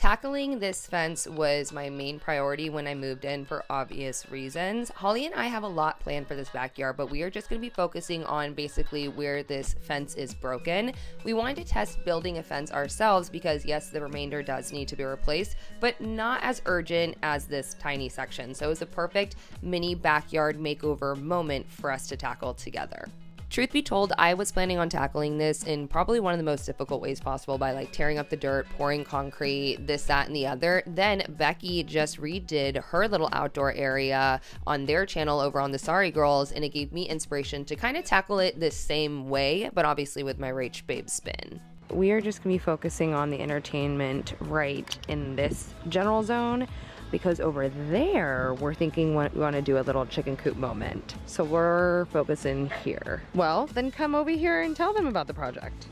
Tackling this fence was my main priority when I moved in for obvious reasons. Holly and I have a lot planned for this backyard, but we are just going to be focusing on basically where this fence is broken. We wanted to test building a fence ourselves because yes, the remainder does need to be replaced, but not as urgent as this tiny section. So it was a perfect mini backyard makeover moment for us to tackle together. Truth be told, I was planning on tackling this in probably one of the most difficult ways possible by like tearing up the dirt, pouring concrete, this, that, and the other. Then Becky just redid her little outdoor area on their channel over on the Sorry Girls, and it gave me inspiration to kind of tackle it the same way, but obviously with my Rach Babe spin. We are just gonna be focusing on the entertainment right in this general zone, because over there, we're thinking we want to do a little chicken coop moment. So we're focusing here. Well, then come over here and tell them about the project.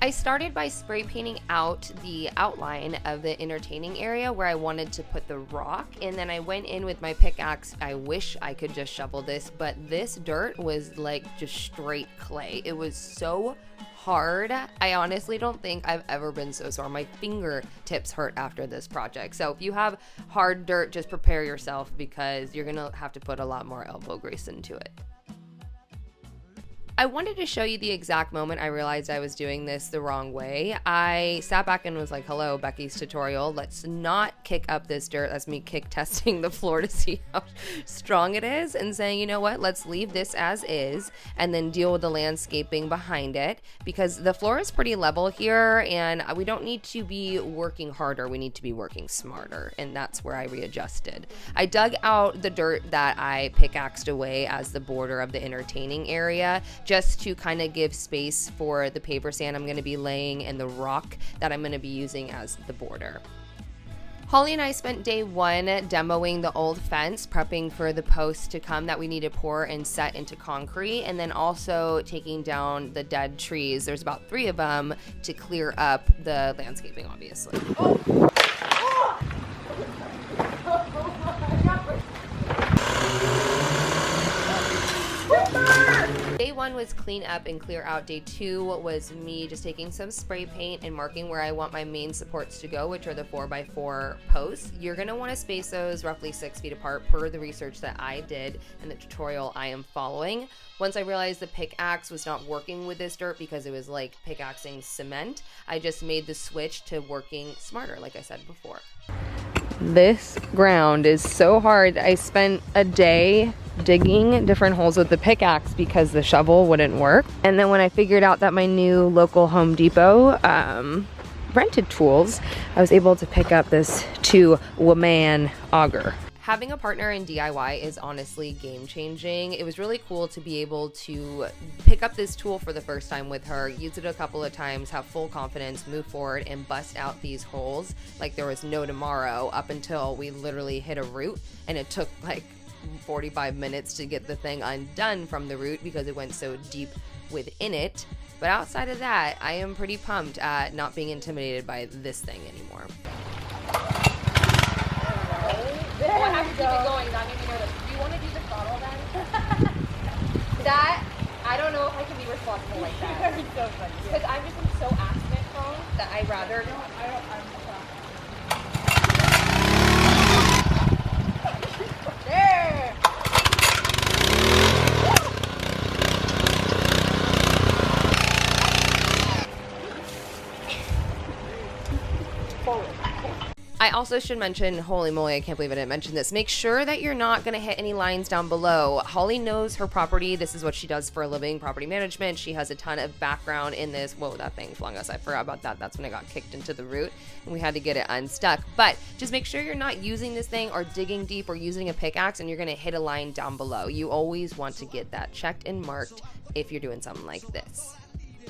I started by spray painting out the outline of the entertaining area where I wanted to put the rock, and then I went in with my pickaxe. I wish I could just shovel this, but this dirt was like just straight clay. It was so hard. I honestly don't think I've ever been so sore. My fingertips hurt after this project. So if you have hard dirt, just prepare yourself because you're gonna have to put a lot more elbow grease into it. I wanted to show you the exact moment I realized I was doing this the wrong way. I sat back and was like, hello, Becky's tutorial. Let's not kick up this dirt. That's me kick testing the floor to see how strong it is and saying, you know what, let's leave this as is and then deal with the landscaping behind it, because the floor is pretty level here and we don't need to be working harder. We need to be working smarter. And that's where I readjusted. I dug out the dirt that I pickaxed away as the border of the entertaining area, just to kind of give space for the paper sand I'm going to be laying and the rock that I'm going to be using as the border. Holly and I spent day one demoing the old fence, prepping for the posts to come that we need to pour and set into concrete, and then also taking down the dead trees. There's about 3 of them to clear up the landscaping, obviously. Day 1 was clean up and clear out. Day 2 was me just taking some spray paint and marking where I want my main supports to go, which are the 4x4 posts. You're going to want to space those roughly 6 feet apart per the research that I did and the tutorial I am following. Once I realized the pickaxe was not working with this dirt because it was like pickaxing cement, I just made the switch to working smarter, like I said before. This ground is so hard. I spent a day digging different holes with the pickaxe because the shovel wouldn't work. And then when I figured out that my new local Home Depot rented tools, I was able to pick up this 2-woman auger. Having a partner in DIY is honestly game-changing. It was really cool to be able to pick up this tool for the first time with her, use it a couple of times, have full confidence, move forward, and bust out these holes like there was no tomorrow, up until we literally hit a root, and it took like 45 minutes to get the thing undone from the root because it went so deep within it. But outside of that, I am pretty pumped at not being intimidated by this thing anymore. There we'll have to keep it going. Not even know this. Do you want to do the throttle then? That, I don't know if I can be responsible like that. So funny. Because I'm just so accident prone that I rather. No, I'm there. Forward. I also should mention, holy moly, I can't believe I didn't mention this. Make sure that you're not going to hit any lines down below. Holly knows her property. This is what she does for a living, property management. She has a ton of background in this. Whoa, that thing flung us. I forgot about that. That's when it got kicked into the root and we had to get it unstuck. But just make sure you're not using this thing or digging deep or using a pickaxe and you're going to hit a line down below. You always want to get that checked and marked if you're doing something like this.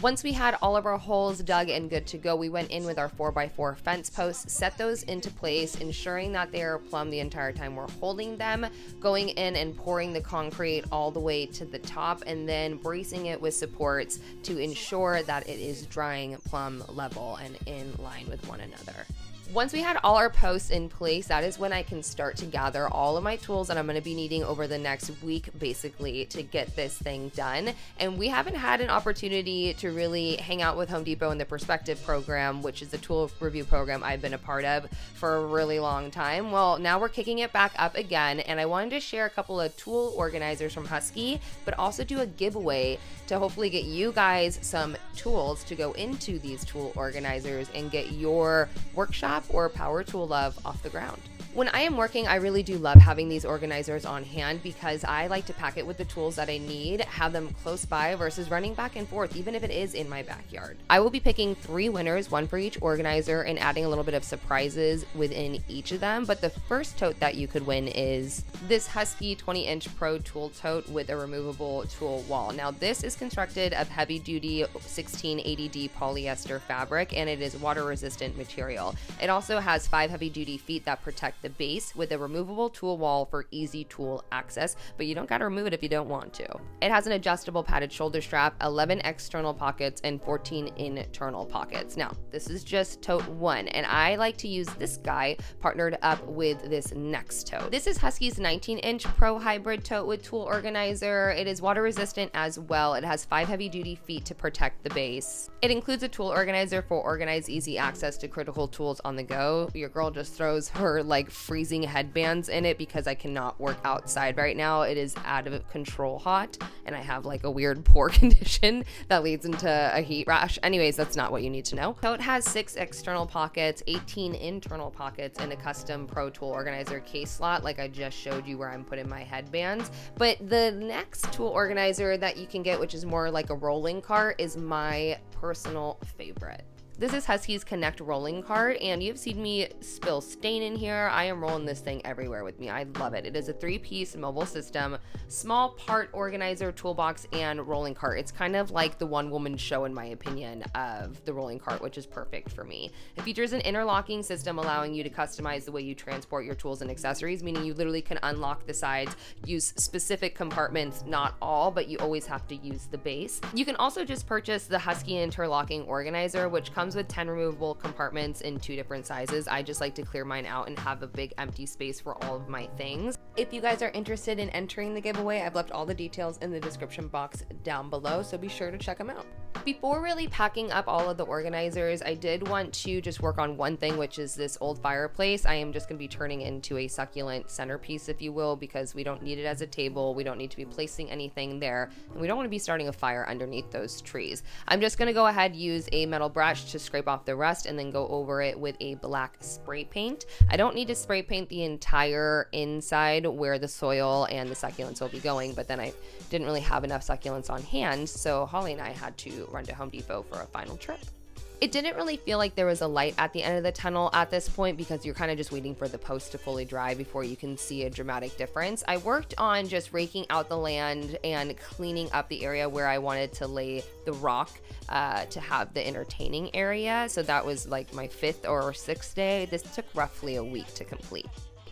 Once we had all of our holes dug and good to go, we went in with our 4x4 fence posts, set those into place, ensuring that they are plumb the entire time we're holding them, going in and pouring the concrete all the way to the top, and then bracing it with supports to ensure that it is drying plumb level and in line with one another. Once we had all our posts in place, that is when I can start to gather all of my tools that I'm going to be needing over the next week, basically, to get this thing done. And we haven't had an opportunity to really hang out with Home Depot in the Perspective program, which is the tool review program I've been a part of for a really long time. Well, now we're kicking it back up again, and I wanted to share a couple of tool organizers from Husky, but also do a giveaway to hopefully get you guys some tools to go into these tool organizers and get your workshop or power tool love off the ground. When I am working, I really do love having these organizers on hand because I like to pack it with the tools that I need, have them close by versus running back and forth, even if it is in my backyard. I will be picking 3 winners, 1 for each organizer, and adding a little bit of surprises within each of them. But the first tote that you could win is this Husky 20-inch Pro Tool Tote with a removable tool wall. Now, this is constructed of heavy-duty 1680D polyester fabric, and it is water-resistant material. It also has 5 heavy-duty feet that protect the base with a removable tool wall for easy tool access, but you don't got to remove it if you don't want to. It has an adjustable padded shoulder strap, 11 external pockets, and 14 internal pockets. Now, this is just tote 1, and I like to use this guy partnered up with this next tote. This is Husky's 19-inch Pro Hybrid Tote with tool organizer. It is water resistant as well. It has 5 heavy-duty feet to protect the base. It includes a tool organizer for organized, easy access to critical tools on the go. Your girl just throws her like freezing headbands in it because I cannot work outside right now. It is out of control hot, and I have like a weird pore condition that leads into a heat rash. Anyways, that's not what you need to know. So it has 6 external pockets, 18 internal pockets, and a custom Pro Tool Organizer case slot like I just showed you where I'm putting my headbands. But the next tool organizer that you can get, which is more like a rolling cart, is my personal favorite. This is Husky's Connect rolling cart, and you've seen me spill stain in here. I am rolling this thing everywhere with me. I love it. It is a 3-piece mobile system, small part organizer, toolbox, and rolling cart. It's kind of like the one-woman show, in my opinion, of the rolling cart, which is perfect for me. It features an interlocking system allowing you to customize the way you transport your tools and accessories, meaning you literally can unlock the sides, use specific compartments, not all, but you always have to use the base. You can also just purchase the Husky interlocking organizer, which comes with 10 removable compartments in 2 different sizes. I just like to clear mine out and have a big empty space for all of my things. If you guys are interested in entering the giveaway, I've left all the details in the description box down below, so be sure to check them out. Before really packing up all of the organizers, I did want to just work on one thing, which is this old fireplace. I am just going to be turning into a succulent centerpiece, if you will, because we don't need it as a table. We don't need to be placing anything there, and we don't want to be starting a fire underneath those trees. I'm just going to go ahead, use a metal brush to scrape off the rust, and then go over it with a black spray paint. I don't need to spray paint the entire inside where the soil and the succulents will be going, but then I didn't really have enough succulents on hand, so Holly and I had to run to Home Depot for a final trip. It didn't really feel like there was a light at the end of the tunnel at this point because you're kind of just waiting for the post to fully dry before you can see a dramatic difference. I worked on just raking out the land and cleaning up the area where I wanted to lay the rock to have the entertaining area. So that was like my 5th or 6th day. This took roughly a week to complete.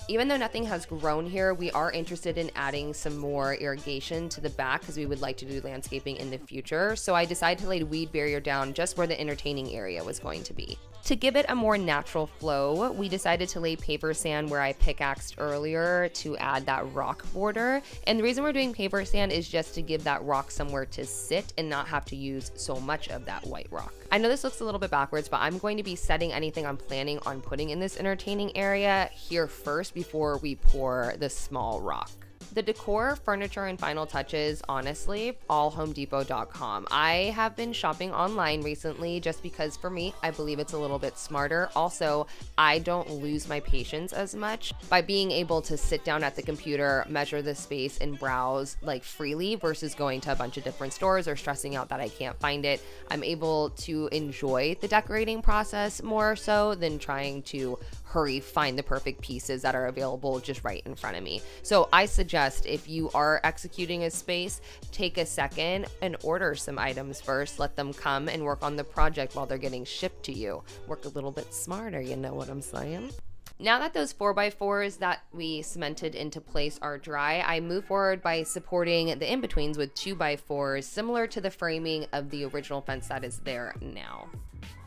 Even though nothing has grown here, we are interested in adding some more irrigation to the back because we would like to do landscaping in the future. So I decided to lay a weed barrier down just where the entertaining area was going to be. To give it a more natural flow, we decided to lay paper sand where I pickaxed earlier to add that rock border. And the reason we're doing paper sand is just to give that rock somewhere to sit and not have to use so much of that white rock. I know this looks a little bit backwards, but I'm going to be setting anything I'm planning on putting in this entertaining area here first before we pour the small rock. The decor, furniture, and final touches, honestly, all HomeDepot.com. I have been shopping online recently just because for me, I believe it's a little bit smarter. Also, I don't lose my patience as much by being able to sit down at the computer, measure the space, and browse like freely versus going to a bunch of different stores or stressing out that I can't find it. I'm able to enjoy the decorating process more so than trying to hurry find the perfect pieces that are available just right in front of me. So I suggest if you are executing a space, take a second and order some items first. Let them come and work on the project while they're getting shipped to you. Work a little bit smarter, you know what I'm saying? Now that those 4x4s that we cemented into place are dry, I move forward by supporting the in-betweens with 2x4s, similar to the framing of the original fence that is there now.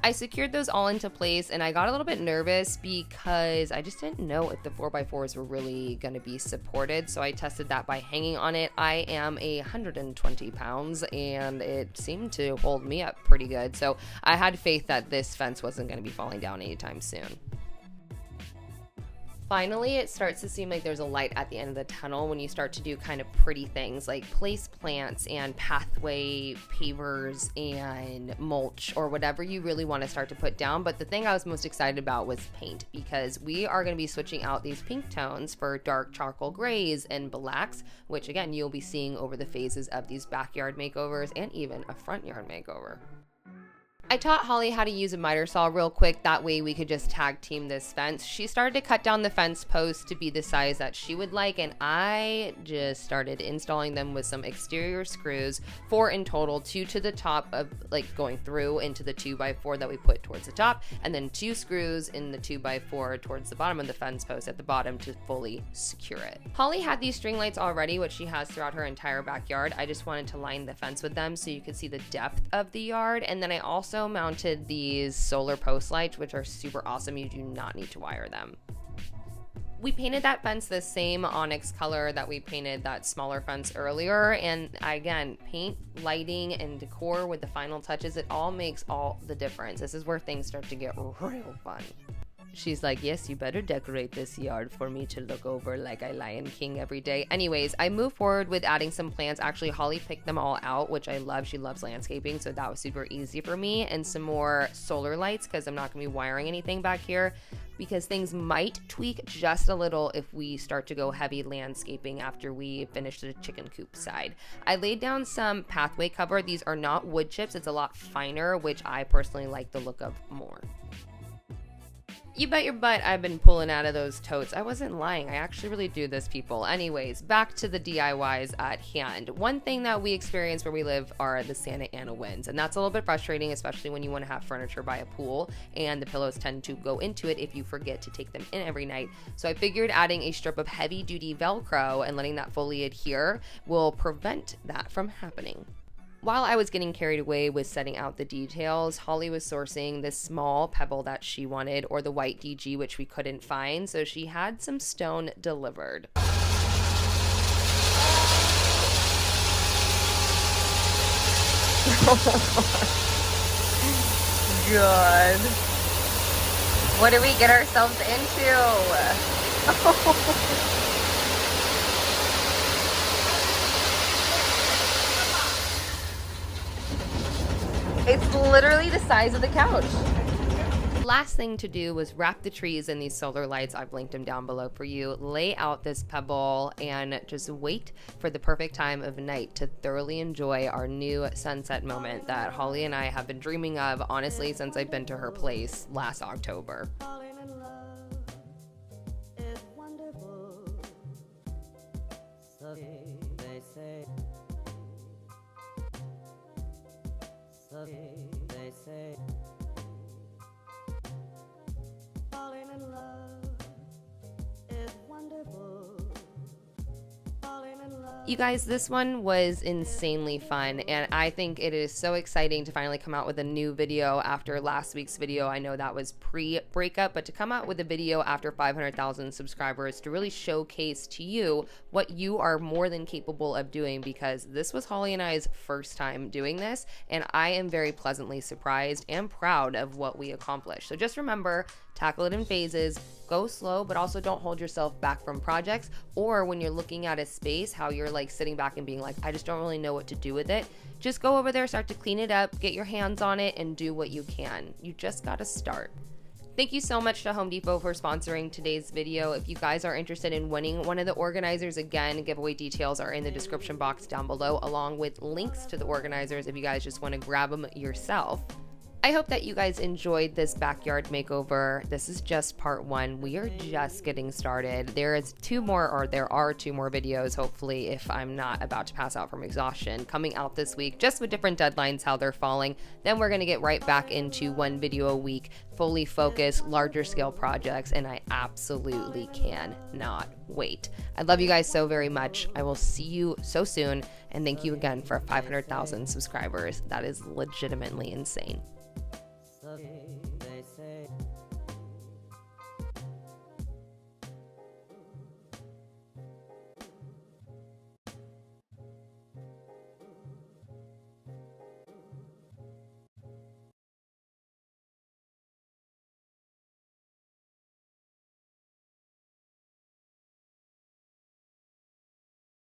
I secured those all into place, and I got a little bit nervous because I just didn't know if the 4x4s were really going to be supported, so I tested that by hanging on it. I am 120 pounds, and it seemed to hold me up pretty good, so I had faith that this fence wasn't going to be falling down anytime soon. Finally, it starts to seem like there's a light at the end of the tunnel when you start to do kind of pretty things like place plants and pathway pavers and mulch or whatever you really want to start to put down. But the thing I was most excited about was paint, because we are going to be switching out these pink tones for dark charcoal grays and blacks, which again, you'll be seeing over the phases of these backyard makeovers and even a front yard makeover. I taught Holly how to use a miter saw real quick, that way we could just tag team this fence. She started to cut down the fence posts to be the size that she would like, and I just started installing them with some exterior screws, 4 in total, 2 to the top of like going through into the 2x4 that we put towards the top, and then 2 screws in the 2x4 towards the bottom of the fence post at the bottom to fully secure it. Holly had these string lights already, which she has throughout her entire backyard. I just wanted to line the fence with them so you could see the depth of the yard, and then I also mounted these solar post lights, which are super awesome. You do not need to wire them. We painted that fence the same onyx color that we painted that smaller fence earlier, and again, paint, lighting, and decor with the final touches, it all makes all the difference. This is where things start to get real fun. She's like, yes, you better decorate this yard for me to look over like I Lion King every day. Anyways, I moved forward with adding some plants. Actually, Holly picked them all out, which I love. She loves landscaping, so that was super easy for me. And some more solar lights, because I'm not going to be wiring anything back here, because things might tweak just a little if we start to go heavy landscaping after we finish the chicken coop side. I laid down some pathway cover. These are not wood chips. It's a lot finer, which I personally like the look of more. You bet your butt I've been pulling out of those totes. I wasn't lying. I actually really do this, people. Anyways, back to the DIYs at hand. One thing that we experience where we live are the Santa Ana winds, and that's a little bit frustrating, especially when you want to have furniture by a pool, and the pillows tend to go into it if you forget to take them in every night. So I figured adding a strip of heavy-duty Velcro and letting that fully adhere will prevent that from happening. While I was getting carried away with setting out the details, Holly was sourcing this small pebble that she wanted, or the white DG, which we couldn't find, so she had some stone delivered. God. What did we get ourselves into? It's literally the size of the couch. Last thing to do was wrap the trees in these solar lights. I've linked them down below for you. Lay out this pebble and just wait for the perfect time of night to thoroughly enjoy our new sunset moment that Holly and I have been dreaming of, honestly, since I've been to her place last October. They say falling in love is wonderful. You guys, this one was insanely fun, and I think it is so exciting to finally come out with a new video after last week's video. I know that was pre-breakup, but to come out with a video after 500,000 subscribers to really showcase to you what you are more than capable of doing, because this was Holly and I's first time doing this, and I am very pleasantly surprised and proud of what we accomplished. So just remember, tackle it in phases, go slow, but also don't hold yourself back from projects, or when you're looking at a space, how you're like sitting back and being like, I just don't really know what to do with it. Just go over there, start to clean it up, get your hands on it, and do what you can. You just gotta start. Thank you so much to Home Depot for sponsoring today's video. If you guys are interested in winning one of the organizers, again, giveaway details are in the description box down below, along with links to the organizers if you guys just want to grab them yourself. I hope that you guys enjoyed this backyard makeover. This is just part one. We are just getting started. There are two more videos, hopefully, if I'm not about to pass out from exhaustion, coming out this week, just with different deadlines, how they're falling. Then we're going to get right back into one video a week, fully focused, larger scale projects, and I absolutely cannot wait. I love you guys so very much. I will see you so soon, and thank you again for 500,000 subscribers. That is legitimately insane. Husky.